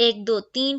1 2 3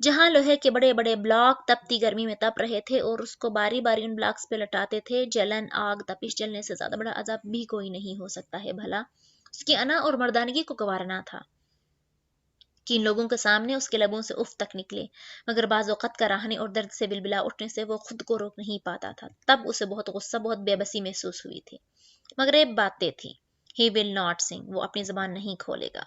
جہاں لوہے کے بڑے بڑے بلاک تپتی گرمی میں تپ رہے تھے اور اس کو باری باری ان بلاکس پہ لٹاتے تھے، جلن، آگ، تپش، جلنے سے زیادہ بڑا عذاب بھی کوئی نہیں ہو سکتا ہے بھلا۔ اس کی انا اور مردانگی کو گوارنا تھا کہ ان لوگوں کے سامنے اس کے لبوں سے اف تک نکلے، مگر بعض اوقات کراہنے اور درد سے بلبلا اٹھنے سے وہ خود کو روک نہیں پاتا تھا۔ تب اسے بہت غصہ، بہت بے بسی محسوس ہوئی تھی، مگر یہ باتیں تھیں۔ ہی ول ناٹ سنگ، وہ اپنی زبان نہیں کھولے گا۔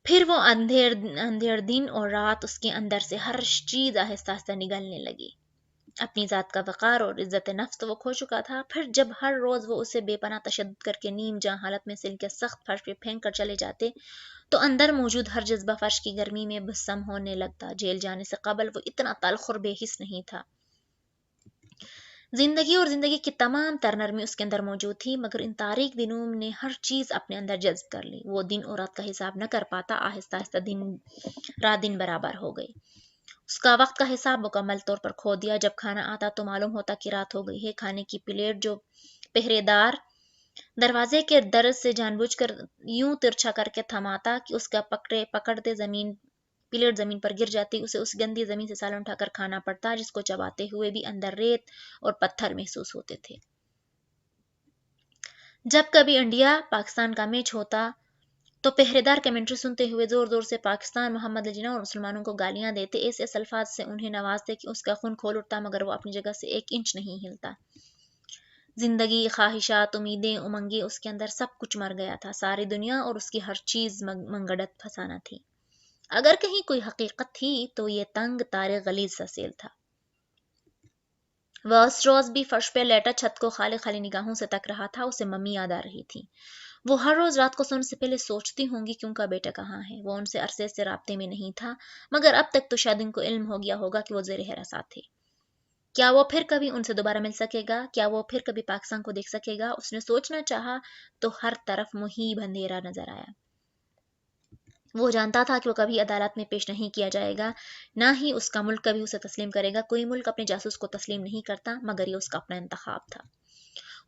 پھر وہ اندھیر دن اور رات اس کے اندر سے ہر چیز آہستہ آہستہ نگلنے لگی۔ اپنی ذات کا وقار اور عزت نفس تو وہ کھو چکا تھا، پھر جب ہر روز وہ اسے بے پناہ تشدد کر کے نیم جاں حالت میں سل کے سخت فرش پہ پھینک کر چلے جاتے تو اندر موجود ہر جذبہ فرش کی گرمی میں بسم ہونے لگتا۔ جیل جانے سے قبل وہ اتنا تلخ اور بے حس نہیں تھا۔ زندگی اور زندگی کی تمام تر نرمی اس کے اندر موجود تھی، مگر ان تاریک دنوں نے ہر چیز اپنے اندر جذب کر لی۔ وہ دن اور رات کا حساب نہ کر پاتا، آہستہ آہستہ رات دن برابر ہو گئی۔ اس کا وقت کا حساب مکمل طور پر کھو دیا۔ جب کھانا آتا تو معلوم ہوتا کہ رات ہو گئی ہے۔ کھانے کی پلیٹ جو پہرے دار دروازے کے درز سے جان بوجھ کر یوں ترچھا کر کے تھماتا کہ اس کا پکڑتے پلیٹ زمین پر گر جاتی، اسے اس گندی زمین سے سالن اٹھا کر کھانا پڑتا، جس کو چباتے ہوئے بھی اندر ریت اور پتھر محسوس ہوتے تھے۔ جب کبھی انڈیا پاکستان کا میچ ہوتا تو پہرے دار کمنٹری سنتے ہوئے زور زور سے پاکستان، محمد الجناح اور مسلمانوں کو گالیاں دیتے، ایسے الفاظ سے انہیں نوازتے کہ اس کا خون کھول اٹھتا، مگر وہ اپنی جگہ سے ایک انچ نہیں ہلتا۔ زندگی، خواہشات، امیدیں، امنگیں، اس کے اندر سب کچھ مر گیا تھا۔ ساری دنیا اور اس کی ہر چیز منگڑت فسانہ تھی۔ اگر کہیں کوئی حقیقت تھی تو یہ تنگ تارے غلیظ سا سیل تھا۔ وہ اس روز بھی فرش پہ لیٹا چھت کو خالی خالی نگاہوں سے تک رہا تھا۔ اسے ممی یاد آ رہی تھی۔ وہ ہر روز رات کو سونے سے پہلے سوچتی ہوں گی کہ ان کا بیٹا کہاں ہے۔ وہ ان سے عرصے سے رابطے میں نہیں تھا، مگر اب تک تو شاید ان کو علم ہو گیا ہوگا کہ وہ زیر حراست تھے۔ کیا وہ پھر کبھی ان سے دوبارہ مل سکے گا؟ کیا وہ پھر کبھی پاکستان کو دیکھ سکے گا؟ اس نے سوچنا چاہا تو ہر طرف محیب اندھیرا نظر آیا۔ وہ جانتا تھا کہ وہ کبھی عدالت میں پیش نہیں کیا جائے گا، نہ ہی اس کا ملک کبھی اسے تسلیم کرے گا۔ کوئی ملک اپنے جاسوس کو تسلیم نہیں کرتا، مگر یہ اس کا اپنا انتخاب تھا۔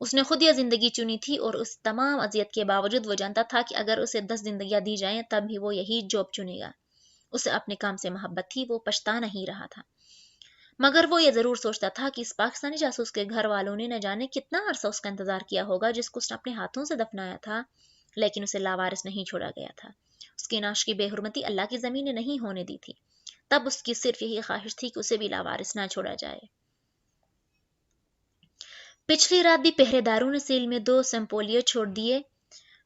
اس نے خود یہ زندگی چنی تھی اور اس تمام اذیت کے باوجود وہ جانتا تھا کہ اگر اسے 10 زندگیاں دی جائیں تب بھی وہ یہی جاب چنے گا۔ اسے اپنے کام سے محبت تھی، وہ پچھتا نہیں رہا تھا۔ مگر وہ یہ ضرور سوچتا تھا کہ اس پاکستانی جاسوس کے گھر والوں نے نہ جانے کتنا عرصہ اس کا انتظار کیا ہوگا، جس کو اس نے اپنے ہاتھوں سے دفنایا تھا، لیکن اسے لاوارث نہیں چھوڑا گیا تھا۔ اس کی نعش کی بے حرمتی اللہ کی زمین نے نہیں ہونے دی تھی۔ تب اس کی صرف یہی خواہش تھی کہ اسے بھی لاوارث نہ چھوڑا جائے۔ پچھلی رات بھی پہرے داروں نے سیل میں 2 سمپولیے چھوڑ دیے،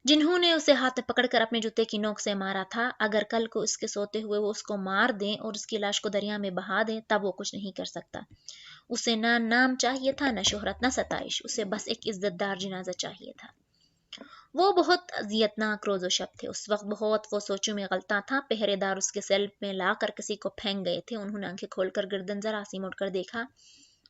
جنہوں نے اسے ہاتھ میں پکڑ کر اپنے جوتے کی نوک سے مارا تھا۔ اگر کل کو اس کے سوتے ہوئے وہ اس کو مار دیں اور اس کی لاش کو دریا میں بہا دیں تب وہ کچھ نہیں کر سکتا۔ اسے نہ نام چاہیے تھا، نہ شہرت، نہ ستائش، اسے بس ایک عزت دار جنازہ چاہیے تھا۔ وہ بہت اذیتناک روز و شب تھے۔ اس وقت بہت وہ سوچوں میں غلطاں تھا۔ پہرے دار اس کے سیل میں لا کر کسی کو پھینک گئے تھے۔ انہوں نے آنکھیں کھول کر گردن ذرا سی موڑ کر دیکھا۔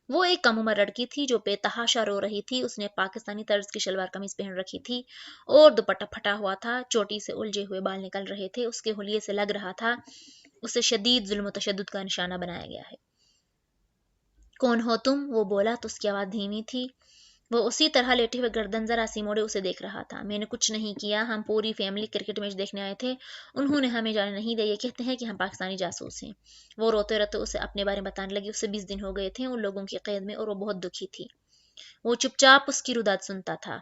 وہ ایک کم عمر لڑکی تھی جو بے تحاشا رو رہی تھی۔ اس نے پاکستانی طرز کی شلوار قمیض پہن رکھی تھی اور دوپٹہ پھٹا ہوا تھا، چوٹی سے الجھے ہوئے بال نکل رہے تھے۔ اس کے حلیے سے لگ رہا تھا اسے شدید ظلم و تشدد کا نشانہ بنایا گیا ہے۔ کون ہو تم؟ وہ بولا تو اس کی آواز دھیمی تھی۔ وہ اسی طرح لیٹے ہوئے گردن ذرا سی موڑے اسے دیکھ رہا تھا۔ میں نے کچھ نہیں کیا، ہم پوری فیملی کرکٹ میچ دیکھنے آئے تھے، انہوں نے ہمیں جانے نہیں دیا۔ یہ کہتے ہیں کہ ہم پاکستانی جاسوس ہیں۔ وہ روتے روتے اسے اپنے بارے میں بتانے لگی۔ اسے 20 دن ہو گئے تھے ان لوگوں کی قید میں اور وہ بہت دکھی تھی۔ وہ چپ چاپ اس کی روداد سنتا تھا۔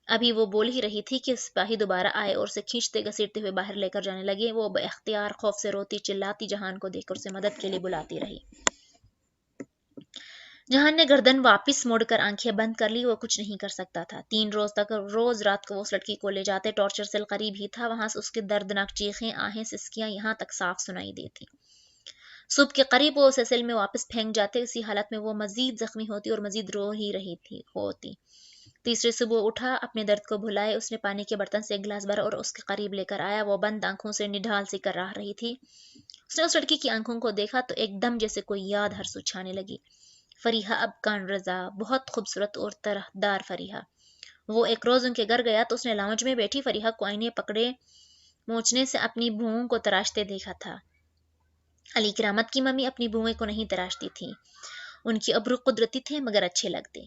ابھی وہ بول ہی رہی تھی کہ سپاہی دوبارہ آئے اور اسے کھینچتے گھسیٹتے ہوئے باہر لے کر جانے لگے۔ وہ بے اختیار خوف سے روتی چلاتی جہان کو دیکھ کر اسے مدد کے لیے بلاتی رہی۔ جہان نے گردن واپس موڑ کر آنکھیں بند کر لی۔ وہ کچھ نہیں کر سکتا تھا۔ 3 روز تک روز رات کو وہ اس لڑکی کو لے جاتے۔ ٹارچر سیل قریب ہی تھا، وہاں سے اس کی دردناک چیخیں، آہیں، سسکیاں یہاں تک صاف سنائی دیتی۔ صبح کے قریب وہ اسے سیل میں واپس پھینک جاتے۔ اسی حالت میں وہ مزید زخمی ہوتی اور مزید رو ہی رہی ہوتی۔ تیسری صبح اٹھا، اپنے درد کو بھلائے، اس نے پانی کے برتن سے ایک گلاس بھرا اور اس کے قریب لے کر آیا۔ وہ بند آنکھوں سے نڈھال سی کر رہی تھی۔ اس نے اس لڑکی کی آنکھوں کو دیکھا تو ایک دم جیسے کوئی یاد ہرس اچھانے لگی۔ فریحہ ابکان رضا، بہت خوبصورت اور طرحدار فریحہ۔ وہ ایک روز ان کے گھر گیا تو اس نے لاؤنج میں بیٹھی فریحہ کو آئینے پکڑے موچنے سے اپنی بھوؤں کو تراشتے دیکھا تھا۔ علی کرامت کی ممی اپنی بھوئیں کو نہیں تراشتی تھی۔ ان کی ابرو قدرتی تھے مگر اچھے لگتے۔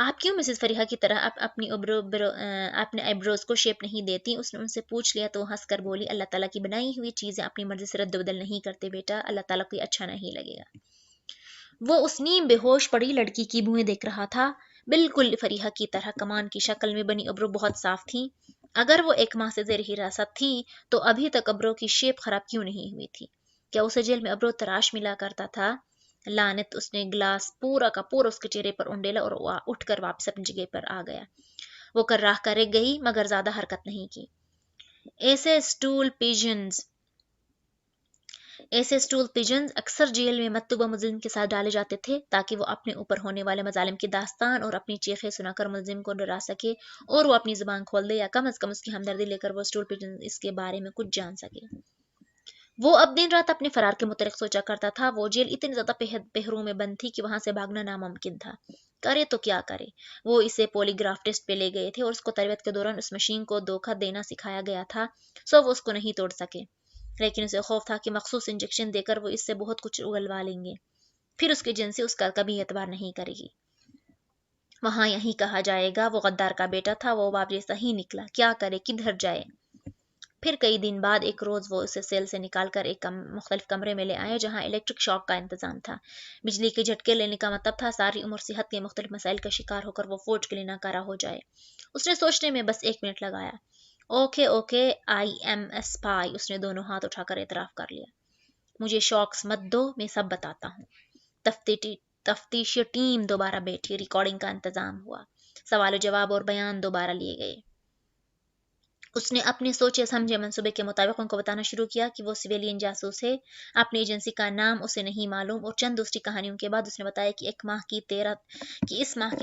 آپ کیوں مسز فریحہ کی طرح اپنے آئیبروز کو شیپ نہیں دیتی؟ اس نے ان سے پوچھ لیا تو وہ ہنس کر بولی، اللہ تعالیٰ کی بنائی ہوئی چیزیں اپنی مرضی سے رد و بدل نہیں کرتے بیٹا، اللہ تعالیٰ کو اچھا نہیں لگے گا۔ وہ اس نیم بے ہوش پڑی لڑکی کی بوئیں دیکھ رہا تھا، بالکل فریحہ کی طرح کمان کی شکل میں بنی ابرو بہت صاف تھیں۔ اگر وہ ایک ماہ سے زیر حراست تھی تو ابھی تک ابرو کی شیپ خراب کیوں نہیں ہوئی تھی؟ کیا اسے جیل میں ابرو تراش ملا کرتا تھا؟ لعنت، اس نے گلاس پورا کا پورا اس کے چہرے پر انڈیلا اور اٹھ کر واپس اپنی جگہ پر آ گیا۔ وہ راہ کرے گئی مگر زیادہ حرکت نہیں کی۔ ایسے اسٹول پیجنز اکثر جیل میں مطلوبہ ملزم کے ساتھ ڈالے جاتے تھے تاکہ وہ اپنے اوپر ہونے والے مظالم کی داستان اور اپنی چیخیں سنا کر ملزم کو ڈرا سکے اور وہ اپنی زبان کھول دے، یا کم از کم اس کی ہمدردی لے کر وہ اسٹول پیجن اس کے بارے میں کچھ جان سکے۔ وہ اب دن رات اپنے فرار کے متعلق سوچا کرتا تھا۔ وہ جیل اتنی زیادہ پہروں میں بند تھی کہ وہاں سے بھاگنا ناممکن تھا۔ کرے تو کیا کرے؟ وہ اسے پولی گراف ٹیسٹ پہ لے گئے تھے اور اس کو تربیت کے دوران اس مشین کو دھوکہ دینا سکھایا گیا تھا، سو وہ اس کو نہیں توڑ سکے، لیکن اسے خوف تھا کہ مخصوص انجیکشن دے کر وہ اس سے بہت کچھ اگلوا لیں گے، پھر اس کی ایجنسی اس کا کبھی اعتبار نہیں کرے گی۔ وہاں یہی کہا جائے گا وہ غدار کا بیٹا تھا، وہ باپ جیسا ہی نکلا، کیا کرے، کدھر جائے؟ پھر کئی دن بعد ایک روز وہ اسے سیل سے نکال کر ایک مختلف کمرے میں لے آئے جہاں الیکٹرک شاک کا انتظام تھا۔ بجلی کے جھٹکے لینے کا مطلب تھا ساری عمر صحت کے مختلف مسائل کا شکار ہو کر وہ فوج کے لیے ناکارہ ہو جائے۔ اس نے سوچنے میں بس 1 منٹ لگایا۔ Okay I am a spy, اس نے دونوں ہاتھ اٹھا کر اعتراف کر لیا۔ مجھے شاکس مت دو، میں سب بتاتا ہوں۔ تفتیشی ٹیم دوبارہ بیٹھی، ریکارڈنگ کا انتظام ہوا، سوال و جواب اور بیان دوبارہ لیے گئے۔ اس نے اپنے سوچے سمجھے منصوبے کے مطابق ان کو بتانا شروع کیا کہ وہ سویلین جاسوس ہے، اپنی ایجنسی کا نام اسے نہیں معلوم، اور چند دوسری کہانیوں کے بعد اس نے بتایا کہ اس ماہ کی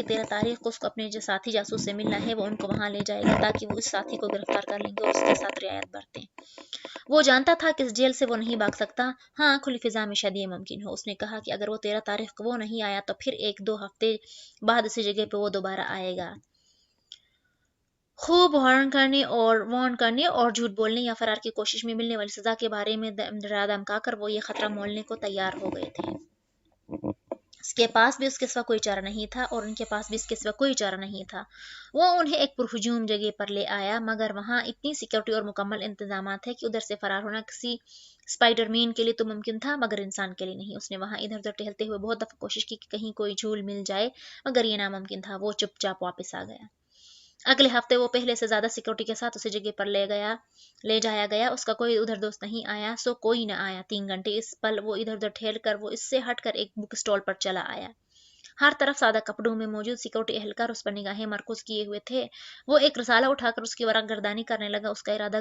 13 تاریخ کو اس کو اپنے ساتھی جاسوس سے ملنا ہے، وہ ان کو وہاں لے جائے گا تاکہ وہ اس ساتھی کو گرفتار کر لیں گے اور اس کے ساتھ رعایت برتیں۔ وہ جانتا تھا کہ اس جیل سے وہ نہیں بھاگ سکتا، ہاں کھلی فضا میں شاید یہ ممکن ہو۔ اس نے کہا کہ اگر وہ 13 تاریخ کو وہ نہیں آیا تو پھر 1-2 ہفتے بعد اسی جگہ پہ وہ دوبارہ آئے گا۔ خوب وارن کرنے اور جھوٹ بولنے یا فرار کی کوشش میں ملنے والی سزا کے بارے میں ڈرا دھمکا کر وہ یہ خطرہ مولنے کو تیار ہو گئے تھے۔ اس کے پاس بھی اس کے سوا کوئی چارہ نہیں تھا اور ان کے پاس بھی اس کے سوا کوئی چارہ نہیں تھا۔ وہ انہیں ایک پرہجوم جگہ پر لے آیا، مگر وہاں اتنی سیکورٹی اور مکمل انتظامات ہے کہ ادھر سے فرار ہونا کسی اسپائڈر مین کے لیے تو ممکن تھا مگر انسان کے لیے نہیں۔ اس نے وہاں ادھر ادھر ٹہلتے ہوئے بہت دفعہ کوشش کی کہ کہیں کوئی جھول مل جائے مگر یہ ناممکن تھا۔ وہ چپ چاپ واپس آ گیا۔ اگلے ہفتے وہ پہلے سے زیادہ سیکورٹی کے ساتھ اسی جگہ پر لے جایا گیا۔ اس کا کوئی ادھر دوست نہیں آیا، سو کوئی نہ آیا۔ 3 گھنٹے اس پل وہ ادھر ادھر ٹھہر کر وہ اس سے ہٹ کر ایک بک سٹال پر چلا آیا۔ ہر طرف سادہ کپڑوں میں موجود سیکورٹی اہلکار اس پر نگاہیں مرکوز کیے ہوئے تھے۔ وہ ایک رسالہ اٹھا کر اس کی ورق گردانی کرنے لگا۔ اس کا ارادہ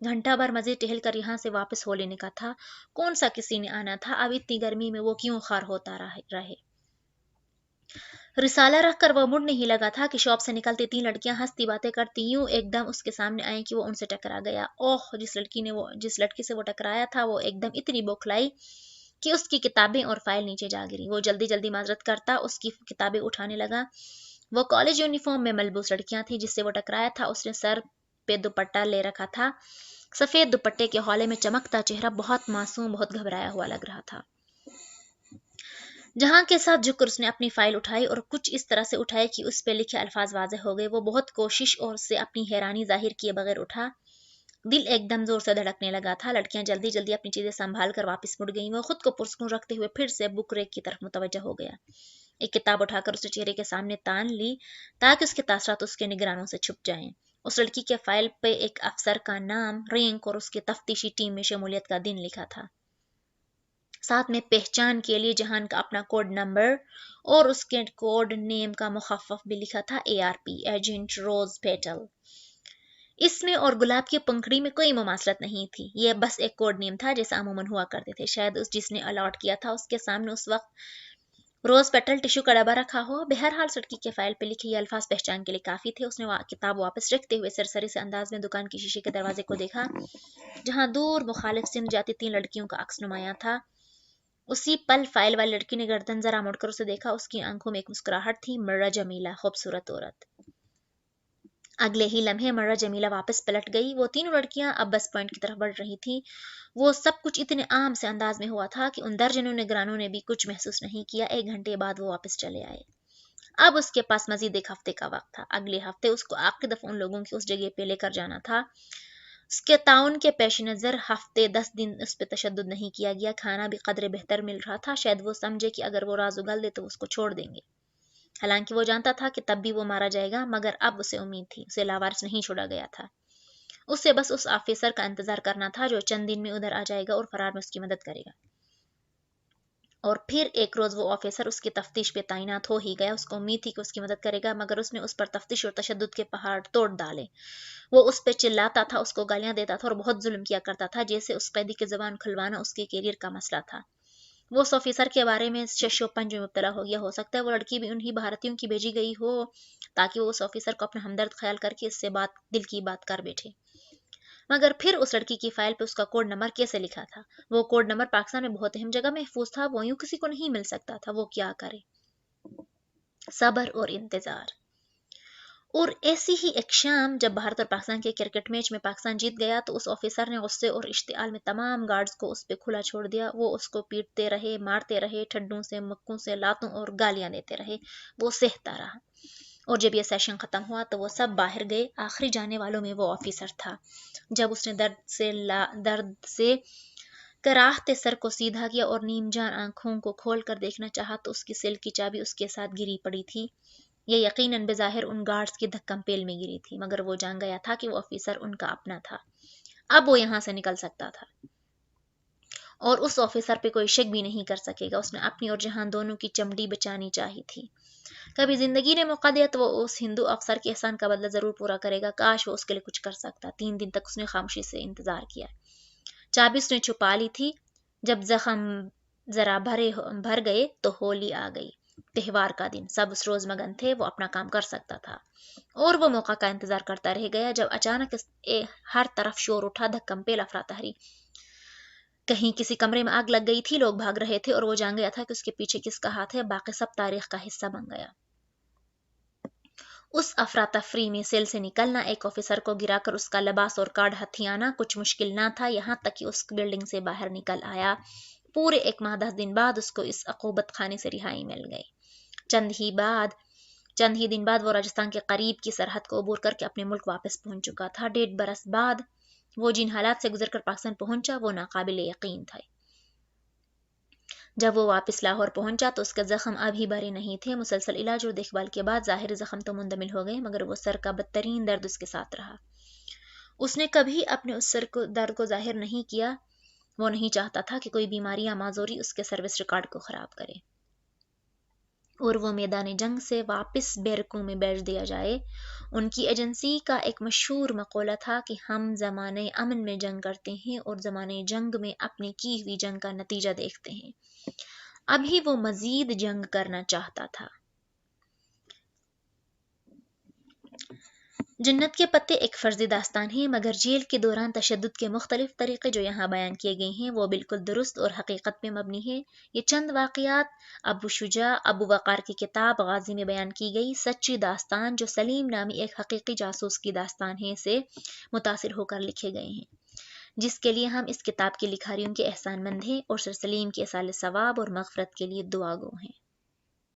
گھنٹہ بھر مزید ٹہل کر یہاں سے واپس ہو لینے کا تھا۔ کون سا کسی نے آنا تھا؟ اب اتنی گرمی میں وہ کیوں خار ہوتا رہے؟ رسالہ رکھ کر وہ مڑ نہیں لگا تھا کہ شاپ سے نکلتی 3 لڑکیاں ہنستی باتیں کرتی یوں ایک دم اس کے سامنے آئیں کہ وہ ان سے ٹکرا گیا۔ اوہ، جس لڑکی سے وہ ٹکرایا تھا وہ ایک دم اتنی بوکھلائی کہ اس کی کتابیں اور فائل نیچے جا گری۔ وہ جلدی جلدی معذرت کرتا اس کی کتابیں اٹھانے لگا۔ وہ کالج یونیفارم میں ملبوس لڑکیاں تھیں جس سے وہ ٹکرایا تھا۔ اس نے سر پہ دوپٹہ لے رکھا تھا، سفید دوپٹے کے ہولے میں چمکتا چہرہ بہت معصوم، بہت گھبرایا ہوا لگ رہا تھا۔ جہاں کے ساتھ جھک کر اس نے اپنی فائل اٹھائی اور کچھ اس طرح سے اٹھائی کہ اس پہ لکھے الفاظ واضح ہو گئے۔ وہ بہت کوشش اور سے اپنی حیرانی ظاہر کیے بغیر اٹھا۔ دل ایک دم زور سے دھڑکنے لگا تھا۔ لڑکیاں جلدی جلدی اپنی چیزیں سنبھال کر واپس مڑ گئیں۔ وہ خود کو پرسکون رکھتے ہوئے پھر سے بک ریک کی طرف متوجہ ہو گیا۔ ایک کتاب اٹھا کر اسے چہرے کے سامنے تان لی تاکہ اس کے تاثرات اس کے نگرانوں سے چھپ جائیں۔ اس لڑکی کے فائل پہ ایک افسر کا نام، رینک اور اس کے تفتیشی ٹیم میں شمولیت کا دن لکھا تھا۔ ساتھ میں پہچان کے لیے جہان کا اپنا کوڈ نمبر اور اس کے کوڈ نیم کا مخفف بھی لکھا تھا، ARP، ایجنٹ روز پیٹل۔ اس میں اور گلاب کی پنکھڑی میں کوئی مماثلت نہیں تھی۔ یہ بس ایک کوڈ نیم تھا جیسا عموماً ہوا کرتے تھے۔ شاید جس نے الاٹ کیا تھا اس کے سامنے اس وقت روز پیٹل ٹشو کا ڈبہ رکھا ہو۔ بہرحال لڑکی کے فائل پہ لکھے یہ الفاظ پہچان کے لیے کافی تھے۔ اس نے کتاب واپس رکھتے ہوئے سرسری سے انداز میں دکان کی شیشے کے دروازے کو دیکھا جہاں دور مخالف سمت جاتی 3 لڑکیوں کا عکس نمایاں تھا۔ اسی پل فائل والی لڑکی نے گردن ذرا مڑ کر اسے دیکھا۔ اس کی آنکھوں میں ایک مسکراہٹ تھی۔ مرہ جمیلہ، خوبصورت عورت۔ اگلے ہی لمحے مرہ جمیلہ واپس پلٹ گئی۔ وہ 3 لڑکیاں اب بس پوائنٹ کی طرف بڑھ رہی تھیں۔ وہ سب کچھ اتنے عام سے انداز میں ہوا تھا کہ ان درجنوں نگرانوں نے بھی کچھ محسوس نہیں کیا۔ 1 گھنٹے بعد وہ واپس چلے آئے۔ اب اس کے پاس مزید ایک ہفتے کا وقت تھا. اگلے ہفتے اس کو آخری دفعہ ان لوگوں کی اس جگہ پہ لے کر جانا تھا. اس کے تعاون کے پیش نظر ہفتے 10 دن اس پہ تشدد نہیں کیا گیا. کھانا بھی قدر بہتر مل رہا تھا. شاید وہ سمجھے کہ اگر وہ راز اگل دے تو اس کو چھوڑ دیں گے. حالانکہ وہ جانتا تھا کہ تب بھی وہ مارا جائے گا، مگر اب اسے امید تھی. اسے لاوارث نہیں چھوڑا گیا تھا. اسے بس اس آفیسر کا انتظار کرنا تھا جو چند دن میں ادھر آ جائے گا اور فرار میں اس کی مدد کرے گا. اور پھر ایک روز وہ آفیسر اس کی تفتیش پہ تعینات ہو ہی گیا. اس کو امید تھی کہ اس کی مدد کرے گا، مگر اس نے اس پر تفتیش اور تشدد کے پہاڑ توڑ ڈالے. وہ اس پہ چلاتا تھا، اس کو گالیاں دیتا تھا اور بہت ظلم کیا کرتا تھا، جیسے اس قیدی کی زبان کھلوانا اس کے کیریئر کا مسئلہ تھا. وہ اس آفیسر کے بارے میں شش و پنج میں مبتلا ہو گیا. ہو سکتا ہے وہ لڑکی بھی انہی بھارتیوں کی بھیجی گئی ہو تاکہ وہ اس آفیسر کو اپنا ہمدرد خیال کر کے اس سے دل کی بات کر بیٹھے. مگر پھر اس لڑکی کی فائل پہ اس کا کوڈ نمبر کیسے لکھا تھا؟ وہ کوڈ نمبر پاکستان میں بہت اہم جگہ محفوظ تھا. وہ یوں کسی کو نہیں مل سکتا تھا. وہ کیا کرے؟ صبر اور انتظار. اور ایسی ہی ایک شام جب بھارت اور پاکستان کے کرکٹ میچ میں پاکستان جیت گیا تو اس آفیسر نے غصے اور اشتعال میں تمام گارڈز کو اس پہ کھلا چھوڑ دیا. وہ اس کو پیٹتے رہے، مارتے رہے، ٹھڈوں سے، مکوں سے، لاتوں اور گالیاں دیتے رہے. وہ سہتا رہا. اور جب یہ سیشن ختم ہوا تو وہ سب باہر گئے. آخری جانے والوں میں وہ آفیسر تھا. جب اس نے درد سے کراہتے سر کو سیدھا کیا اور نیم جان آنکھوں کو کھول کر دیکھنا چاہا تو اس کی سیل کی چابی اس کے ساتھ گری پڑی تھی. یہ یقیناً بظاہر ان گارڈز کی دھکم پیل میں گری تھی، مگر وہ جان گیا تھا کہ وہ آفیسر ان کا اپنا تھا. اب وہ یہاں سے نکل سکتا تھا اور اس آفیسر پہ کوئی شک بھی نہیں کر سکے گا. اس نے اپنی اور جہان دونوں کی چمڑی بچانی چاہی تھی. کبھی زندگی نے موقع دیا تو وہ اس ہندو افسر کے احسان کا بدلہ ضرور پورا کرے گا. کاش وہ اس کے لیے کچھ کر سکتا. 3 دن تک اس نے خاموشی سے انتظار کیا. چابی اس نے چھپا لی تھی. جب زخم ذرا بھر گئے تو ہولی آ گئی. تہوار کا دن. سب اس روز مگن تھے. وہ اپنا کام کر سکتا تھا اور وہ موقع کا انتظار کرتا رہ گیا. جب اچانک ہر طرف شور اٹھا، دھکم پیل، افراتفری. کہیں کسی کمرے میں آگ لگ گئی تھی. لوگ بھاگ رہے تھے اور وہ جان گیا تھا کہ اس کے پیچھے کس کا ہاتھ ہے. باقی سب تاریخ کا حصہ بن گیا. اس افراتفری میں سیل سے نکلنا، ایک آفیسر کو گرا کر اس کا لباس اور کارڈ ہتھی آنا کچھ مشکل نہ تھا، یہاں تک کہ اس بلڈنگ سے باہر نکل آیا. پورے 1 ماہ 10 دن بعد اس کو اس عقوبت خانے سے رہائی مل گئی. چند ہی دن بعد وہ راجستھان کے قریب کی سرحد کو عبور کر کے اپنے ملک واپس پہنچ چکا تھا. 1.5 برس بعد وہ جن حالات سے گزر کر پاکستان پہنچا وہ ناقابل یقین تھے. جب وہ واپس لاہور پہنچا تو اس کے زخم ابھی بھرے نہیں تھے. مسلسل علاج اور دیکھ بھال کے بعد ظاہری زخم تو مندمل ہو گئے، مگر وہ سر کا بدترین درد اس کے ساتھ رہا. اس نے کبھی اپنے اس درد کو ظاہر نہیں کیا. وہ نہیں چاہتا تھا کہ کوئی بیماری یا معذوری اس کے سروس ریکارڈ کو خراب کرے اور وہ میدان جنگ سے واپس بیرکوں میں بیچ دیا جائے. ان کی ایجنسی کا ایک مشہور مقولہ تھا کہ ہم زمانے امن میں جنگ کرتے ہیں اور زمانے جنگ میں اپنی کی ہوئی جنگ کا نتیجہ دیکھتے ہیں. ابھی وہ مزید جنگ کرنا چاہتا تھا. جنت کے پتے ایک فرضی داستان ہے، مگر جیل کے دوران تشدد کے مختلف طریقے جو یہاں بیان کیے گئے ہیں وہ بالکل درست اور حقیقت پہ مبنی ہے. یہ چند واقعات ابو شجاع ابو وقار کی کتاب غازی میں بیان کی گئی سچی داستان جو سلیم نامی ایک حقیقی جاسوس کی داستان ہے سے متاثر ہو کر لکھے گئے ہیں، جس کے لیے ہم اس کتاب کے لکھاریوں کے احسان مند ہیں اور سر سلیم کے ایصال ثواب اور مغفرت کے لیے دعا گو ہیں.